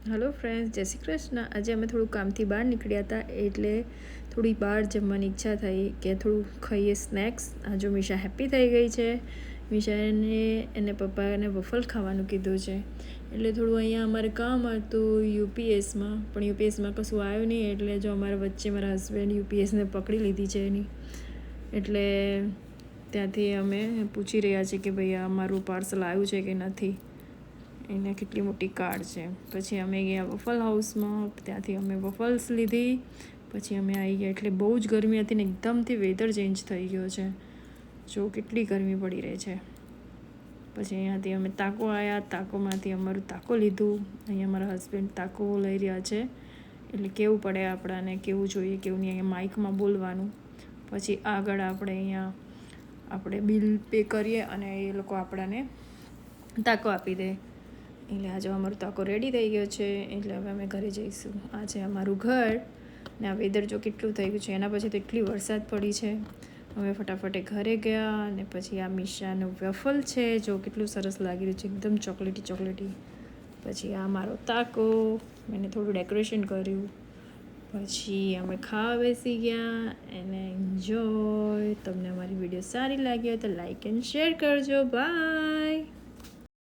Hello friends, જય શ્રી કૃષ્ણ. આજે અમે થોડું કામથી બહાર નીકળ્યા હતા એટલે થોડી બહાર જમવાની ઈચ્છા થઈ કે થોડું ખાઈએ સ્નેક્સ. આ જો મીશા હેપી થઈ ગઈ છે. મીશાને એને પપ્પાને વફલ ખાવાનું કીધું છે એટલે થોડું અહીંયા અમારે કામ હતું યુપીએસમાં, પણ યુપીએસમાં કશું આવ્યું નહીં એટલે જો અમારા વચ્ચે મારા હસબન્ડ યુપીએસને પકડી લીધી છે એની, એટલે ત્યાંથી અમે પૂછી રહ્યા છીએ કે ભાઈ આ મારું પાર્સલ આવ્યું છે કે નથી. એને કેટલી મોટી કાર્ડ છે. પછી અમે ગયા વફલ હાઉસમાં, ત્યાંથી અમે વફલ્સ લીધી. પછી અમે આવી ગયા એટલે બહુ જ ગરમી હતી ને એકદમથી વેધર ચેન્જ થઈ ગયો છે. જો કેટલી ગરમી પડી રહી છે. પછી અહીંયાથી અમે તાકો આવ્યા, તાકોમાંથી અમારું તાકો લીધું. અહીંયા મારા હસબન્ડ તાકો લઈ રહ્યા છે એટલે કેવું પડે આપણાને, કેવું જોઈએ કેવું નહીં, અહીંયા માઇકમાં બોલવાનું. પછી આગળ આપણે બિલ પે કરીએ અને એ લોકો આપણાને તાકો આપી દે. એટલે આજે અમારું તાકો રેડી થઈ ગયો છે એટલે હવે અમે ઘરે જઈશું. આ છે અમારું ઘર ને આ વેધર જો કેટલું થઈ ગયું છે. એના પછી તો એટલી વરસાદ પડી છે. અમે ફટાફટે ઘરે ગયા અને પછી આ મીશાનું વેફલ છે જો કેટલું સરસ લાગી રહ્યું છે, એકદમ ચોકલેટી. પછી આ મારો તાકો, મેં થોડું ડેકોરેશન કર્યું. પછી અમે ખાવા બેસી ગયા એને એન્જોય. તમને અમારી વિડીયો સારી લાગી હોય તો લાઈક એન્ડ શેર કરજો. બાય.